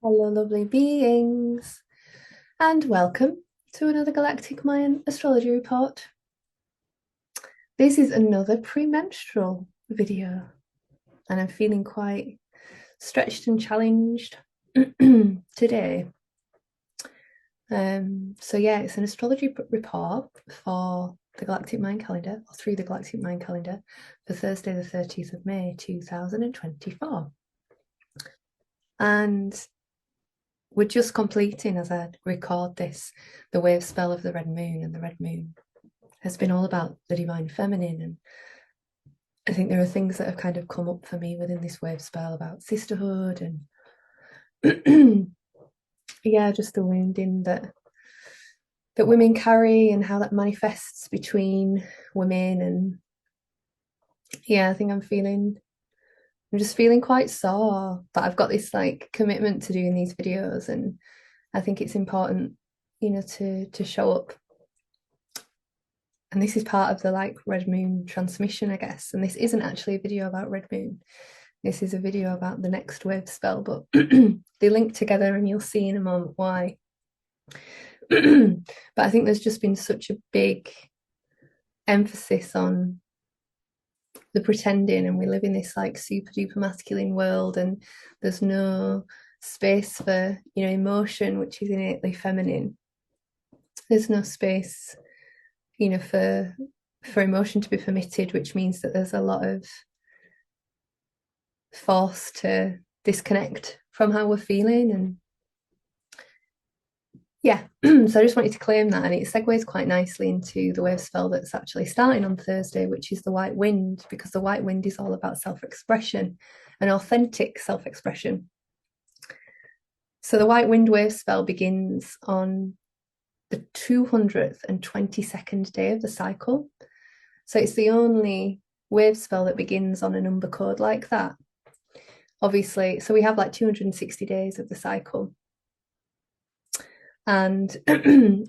Hello, lovely beings, and welcome to another Galactic Mayan astrology report. This is another premenstrual video, and I'm feeling quite stretched and challenged today. Yeah, it's an astrology report for the Galactic Mayan calendar, or through the Galactic Mayan calendar, for Thursday, the 30th of May, 2024. And we're just completing, as I record this, the Wavespell of the red moon, and the red moon has been all about the divine feminine. And I think there are things that have kind of come up for me within this Wavespell about sisterhood and yeah, just the wounding that women carry and how that manifests between women. And yeah, I think I'm just feeling quite sore, but I've got this like commitment to doing these videos, and I think it's important, to show up. And this is part of the like red moon transmission, I guess. And this isn't actually a video about red moon. This is a video about the next Wavespell, but they link together and you'll see in a moment why. But I think there's just been such a big emphasis on the pretending, and we live in this like super duper masculine world, and there's no space for emotion, which is innately feminine. There's no space for emotion to be permitted, which means that there's a lot of force to disconnect from how we're feeling. And yeah, so I just wanted to claim that, and it segues quite nicely into the wave spell that's actually starting on Thursday, which is the white wind, because the white wind is all about self-expression and authentic self-expression. So the white wind wave spell begins on the 222nd day of the cycle. So it's the only wave spell that begins on a number code like that. Obviously, so we have like 260 days of the cycle. And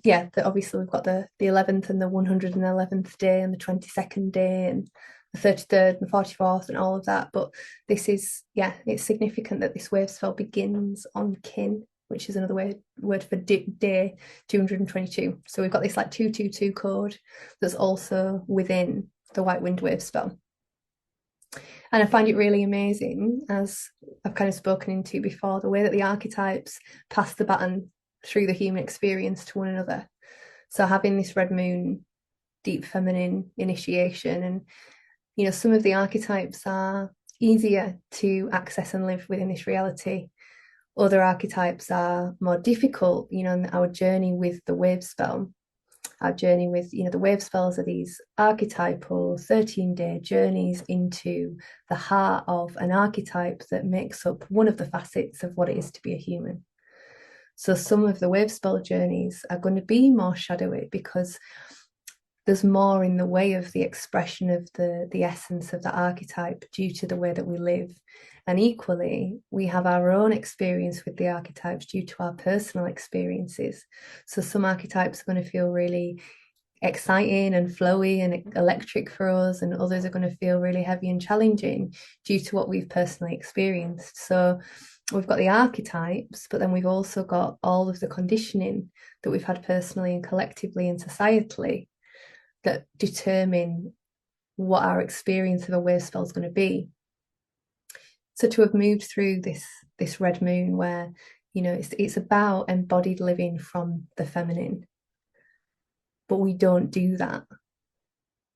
yeah, obviously we've got the 11th and the 111th day and the 22nd day and the 33rd and the 44th and all of that. But this is, yeah, it's significant that this wave spell begins on kin, which is another word for day 222. So we've got this like 222 code that's also within the white wind wave spell. And I find it really amazing, as I've kind of spoken into before, the way that the archetypes pass the baton through the human experience to one another. So having this red moon, deep feminine initiation, and some of the archetypes are easier to access and live within this reality. Other archetypes are more difficult, in our journey with the wave spell. Our journey with, the wave spells are these archetypal 13-day journeys into the heart of an archetype that makes up one of the facets of what it is to be a human. So some of the wave spell journeys are going to be more shadowy because there's more in the way of the expression of the essence of the archetype due to the way that we live. And equally, we have our own experience with the archetypes due to our personal experiences. So some archetypes are going to feel really exciting and flowy and electric for us, and others are going to feel really heavy and challenging due to what we've personally experienced. So we've got the archetypes, but then we've also got all of the conditioning that we've had personally and collectively and societally that determine what our experience of a wave spell is going to be. So to have moved through this red moon where it's about embodied living from the feminine, but we don't do that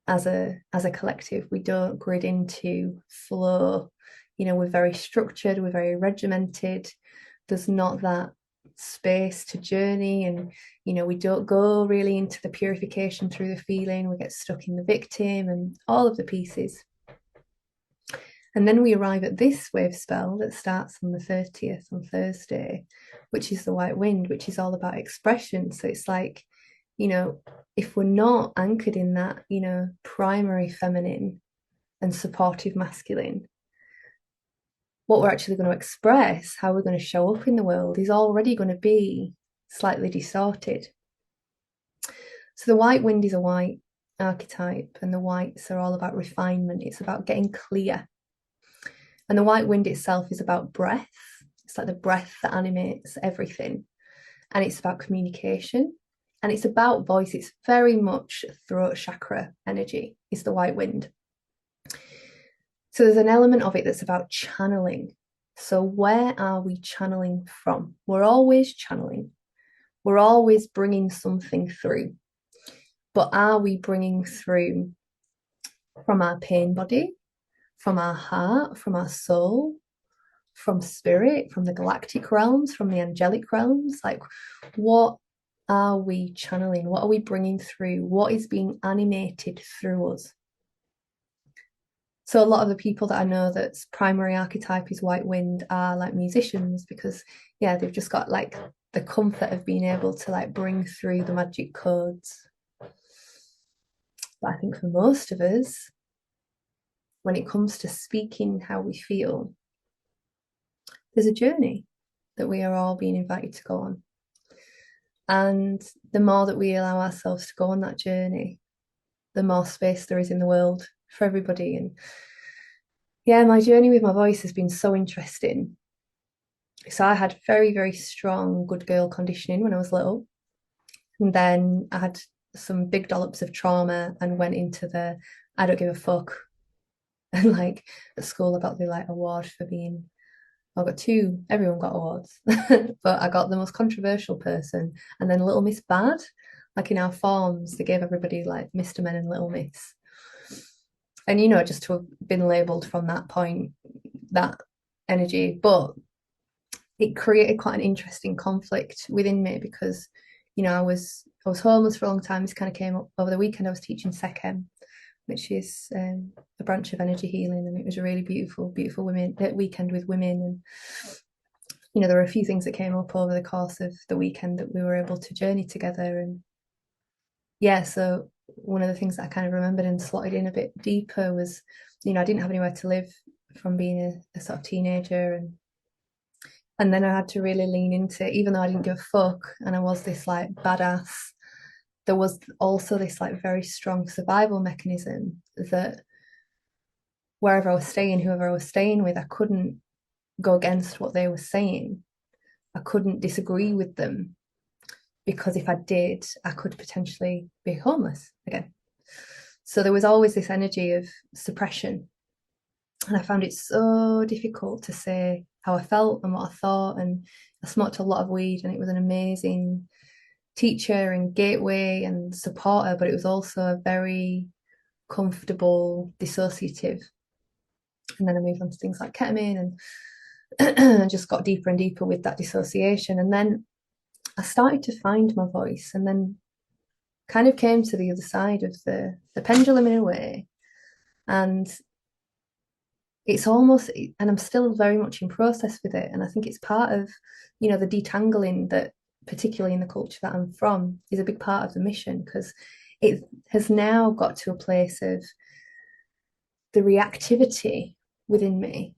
as a collective. We don't grid into flow. We're very structured, we're very regimented. There's not that space to journey, and we don't go really into the purification through the feeling. We get stuck in the victim and all of the pieces. And then we arrive at this wave spell that starts on the 30th, on Thursday, which is the white wind, which is all about expression. So it's like, if we're not anchored in that, primary feminine and supportive masculine, what we're actually going to express, how we're going to show up in the world, is already going to be slightly distorted. So the white wind is a white archetype, and the whites are all about refinement. It's about getting clear. And the white wind itself is about breath. It's like the breath that animates everything. And it's about communication. And it's about voice. It's very much throat chakra energy, is the white wind. So there's an element of it that's about channeling. So where are we channeling from? We're always channeling. We're always bringing something through. But are we bringing through from our pain body, from our heart, from our soul, from spirit, from the galactic realms, from the angelic realms? Like, what are we channeling? What are we bringing through? What is being animated through us? So a lot of the people that I know that's primary archetype is white wind are like musicians, because yeah, they've just got like the comfort of being able to like bring through the magic codes. But I think for most of us, when it comes to speaking how we feel, there's a journey that we are all being invited to go on. And the more that we allow ourselves to go on that journey, the more space there is in the world for everybody. And yeah, my journey with my voice has been so interesting. So I had very, very strong good girl conditioning when I was little. And then I had some big dollops of trauma and went into the I don't give a fuck. And like at school, I got the like award for being, I got two, everyone got awards, but I got the most controversial person. And then Little Miss Bad, like in our forms, they gave everybody like Mr. Men and Little Miss. And you know, just to have been labeled from that point, that energy, but it created quite an interesting conflict within me because, you know, I was homeless for a long time. This kind of came up over the weekend. I was teaching Sechem, which is a branch of energy healing, and it was a really beautiful, beautiful weekend with women. And you know, there were a few things that came up over the course of the weekend that we were able to journey together. And yeah, so one of the things that I kind of remembered and slotted in a bit deeper was, you know, I didn't have anywhere to live from being a sort of teenager, and then I had to really lean into, even though I didn't give a fuck and I was this like badass, there was also this like very strong survival mechanism that wherever I was staying, whoever I was staying with, I couldn't go against what they were saying. I couldn't disagree with them, because if I did, I could potentially be homeless again. So there was always this energy of suppression. And I found it so difficult to say how I felt and what I thought. And I smoked a lot of weed, and it was an amazing teacher and gateway and supporter, but it was also a very comfortable dissociative. And then I moved on to things like ketamine and just got deeper and deeper with that dissociation. And then I started to find my voice, and then kind of came to the other side of the pendulum in a way. And it's almost, and I'm still very much in process with it. And I think it's part of, you know, the detangling that, particularly in the culture that I'm from, is a big part of the mission, because it has now got to a place of the reactivity within me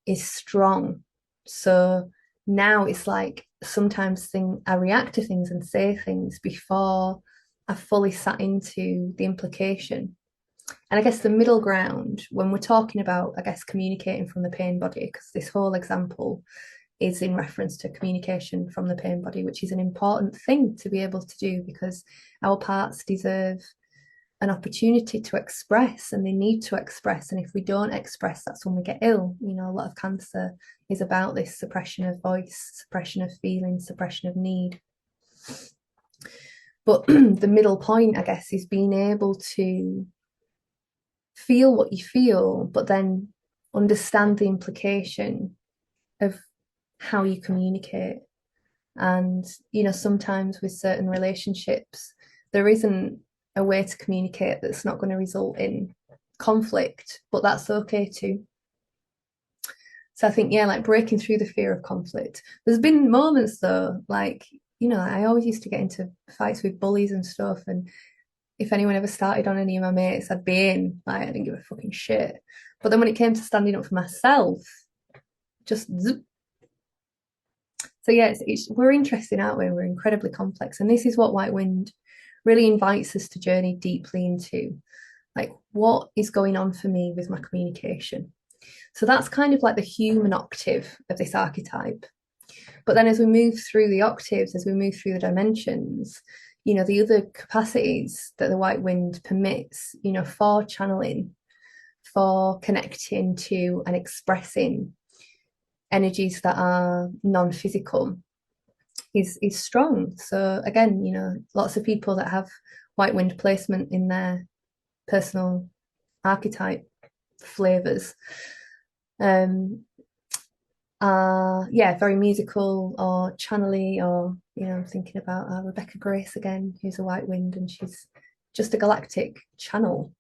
is strong. So now it's like sometimes I react to things and say things before I fully sat into the implication. And I guess the middle ground, when we're talking about, I guess, communicating from the pain body, because this whole example is in reference to communication from the pain body, which is an important thing to be able to do, because our parts deserve an opportunity to express, and they need to express. And if we don't express, that's when we get ill. You know, a lot of cancer is about this suppression of voice, suppression of feeling, suppression of need. But the middle point, I guess, is being able to feel what you feel, but then understand the implication of how you communicate. And, you know, sometimes with certain relationships, there isn't a way to communicate that's not going to result in conflict, but that's okay too. So I think, yeah, like breaking through the fear of conflict. There's been moments though, like, you know, I always used to get into fights with bullies and stuff. And if anyone ever started on any of my mates, I'd be in, like, I didn't give a fucking shit. But then when it came to standing up for myself, just zoop. So yeah, we're interesting, aren't we? We're incredibly complex. And this is what White Wind really invites us to journey deeply into. Like, what is going on for me with my communication? So that's kind of like the human octave of this archetype. But then as we move through the octaves, as we move through the dimensions, the other capacities that the white wind permits, for channeling, for connecting to and expressing energies that are non-physical is strong. So again, lots of people that have white wind placement in their personal archetype flavors yeah, very musical or channely, or I'm thinking about Rebecca Grace again, who's a white wind, and she's just a galactic channel.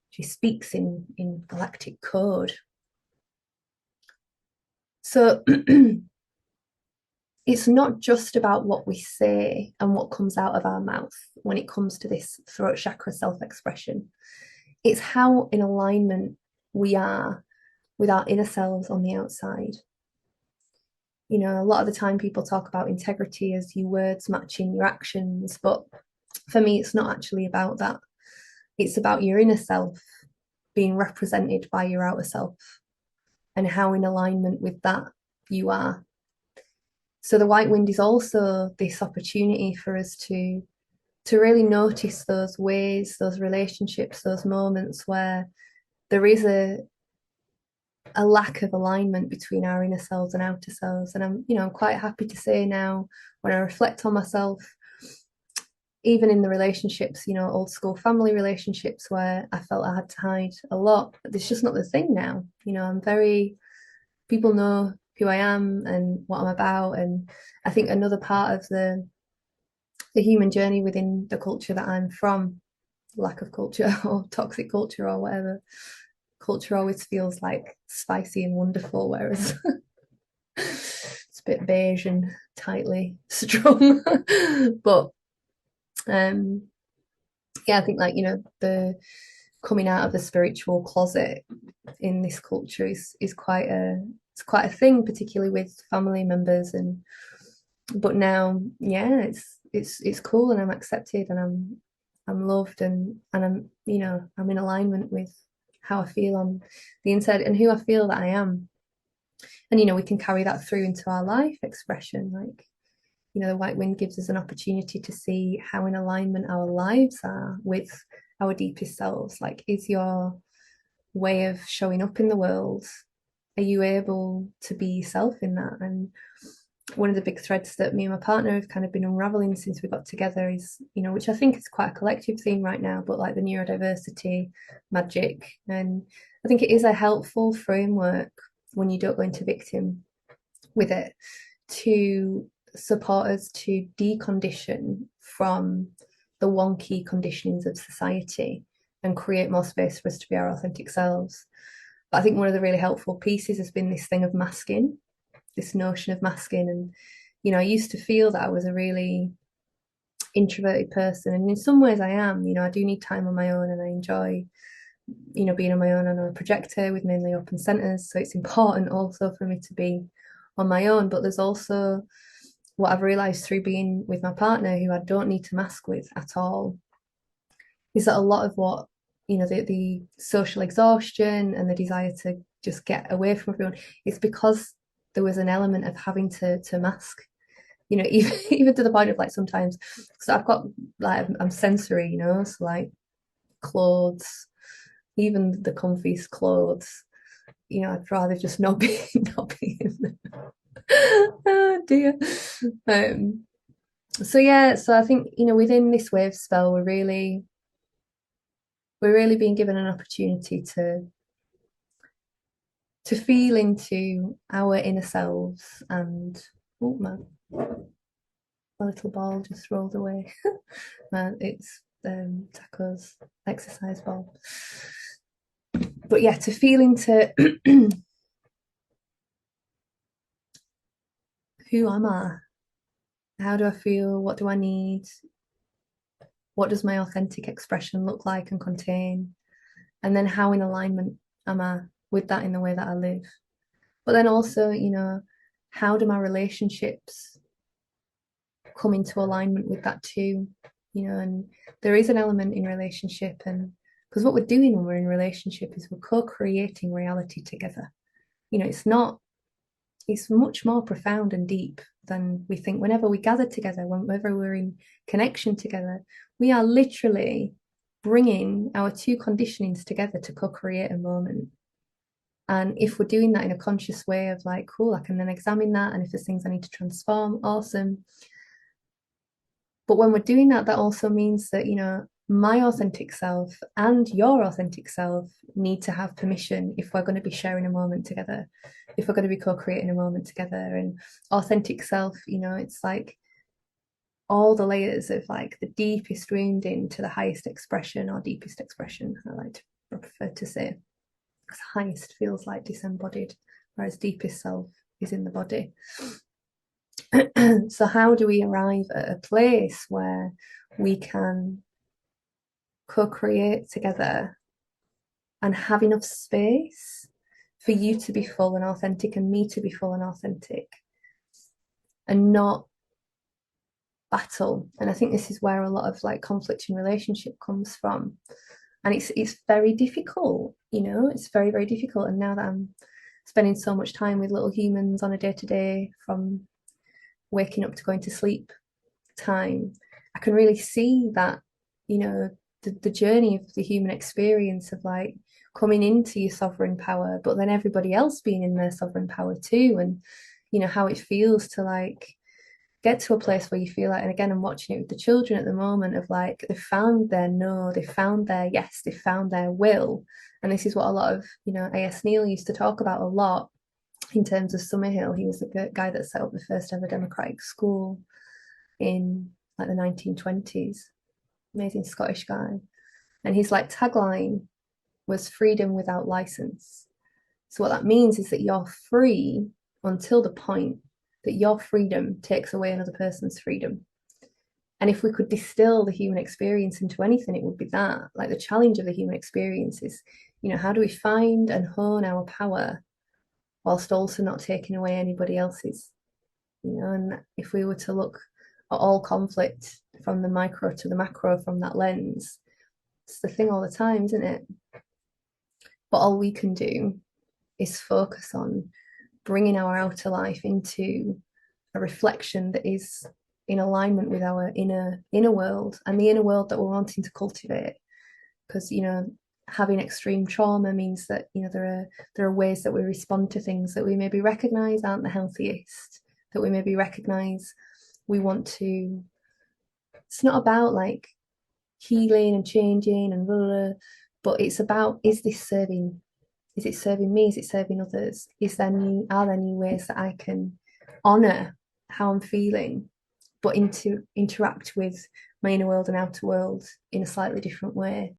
She speaks in galactic code. So it's not just about what we say and what comes out of our mouth when it comes to this throat chakra self-expression. It's how in alignment we are with our inner selves on the outside. A lot of the time people talk about integrity as your words matching your actions, but for me, it's not actually about that. It's about your inner self being represented by your outer self and how in alignment with that you are. So the white wind is also this opportunity for us to really notice those ways, those relationships, those moments where there is a lack of alignment between our inner selves and outer selves. And I'm quite happy to say now, when I reflect on myself, even in the relationships, old school family relationships where I felt I had to hide a lot, it's just not the thing now. People know who I am and what I'm about. And I think another part of the human journey within the culture that I'm from, lack of culture or toxic culture or whatever, culture always feels like spicy and wonderful, whereas it's a bit beige and tightly strung. But yeah, I think the coming out of the spiritual closet in this culture is quite a thing, particularly with family members. But now, yeah, it's cool, and I'm accepted, and I'm loved, and I'm I'm in alignment with how I feel on the inside and who I feel that I am. And we can carry that through into our life expression. Like, the white wind gives us an opportunity to see how in alignment our lives are with our deepest selves. Like, is your way of showing up in the world, are you able to be yourself in that? And one of the big threads that me and my partner have kind of been unraveling since we got together is, which I think is quite a collective theme right now, but like the neurodiversity magic. And I think it is a helpful framework when you don't go into victim with it, to support us to decondition from the wonky conditionings of society and create more space for us to be our authentic selves. But I think one of the really helpful pieces has been this thing of masking, this notion of masking. And I used to feel that I was a really introverted person, and in some ways I am. I do need time on my own, and I enjoy being on my own. I'm a projector with mainly open centers, so it's important also for me to be on my own. But there's also what I've realized through being with my partner, who I don't need to mask with at all, is that a lot of what the social exhaustion and the desire to just get away from everyone is because there was an element of having to mask, even to the point of like sometimes, so I've got like I'm sensory, so like clothes, even the comfiest clothes, I'd rather just not be in them. Oh dear. So yeah, so I think within this wave spell we're really being given an opportunity to feel into our inner selves. And oh my little ball just rolled away. It's Taco's exercise ball. But yeah, to feel into who am I? How do I feel? What do I need? What does my authentic expression look like and contain? And then how in alignment am I with that in the way that I live? But then also, how do my relationships come into alignment with that too? And there is an element in relationship, and Because what we're doing when we're in a relationship is we're co-creating reality together. It's not, it's much more profound and deep than we think. Whenever we gather together, whenever we're in connection together, we are literally bringing our two conditionings together to co-create a moment. And if we're doing that in a conscious way of like, cool, I can then examine that. And if there's things I need to transform, awesome. But when we're doing that, that also means that, my authentic self and your authentic self need to have permission if we're going to be sharing a moment together, if we're going to be co-creating a moment together. And authentic self, it's like all the layers of like the deepest wounding to the highest expression or deepest expression, I like to prefer to say, because highest feels like disembodied, whereas deepest self is in the body. So how do we arrive at a place where we can co-create together and have enough space for you to be full and authentic and me to be full and authentic and not battle? And I think this is where a lot of like conflict in relationship comes from. And it's very difficult, it's very, very difficult. And now that I'm spending so much time with little humans on a day-to-day, from waking up to going to sleep time, I can really see that, the journey of the human experience of like coming into your sovereign power, but then everybody else being in their sovereign power too. And, how it feels to like get to a place where you feel like, and again, I'm watching it with the children at the moment, of like, they found their no, they found their yes, they found their will. And this is what a lot of, A.S. Neil used to talk about a lot in terms of Summerhill. He was the guy that set up the first ever democratic school in like the 1920s. Amazing Scottish guy. And his like tagline was freedom without license. So what that means is that you're free until the point that your freedom takes away another person's freedom. And if we could distill the human experience into anything, it would be that. Like, the challenge of the human experience is, how do we find and hone our power whilst also not taking away anybody else's? And if we were to look at all conflict from the micro to the macro from that lens, it's the thing all the time, isn't it? But all we can do is focus on bringing our outer life into a reflection that is in alignment with our inner world, and the inner world that we're wanting to cultivate. Because having extreme trauma means that there are ways that we respond to things that we maybe recognize aren't the healthiest, that we maybe recognize we want to. It's not about like healing and changing and blah, blah, blah, but it's about, is it serving me? Is it serving others? Are there new ways that I can honor how I'm feeling, but interact with my inner world and outer world in a slightly different way?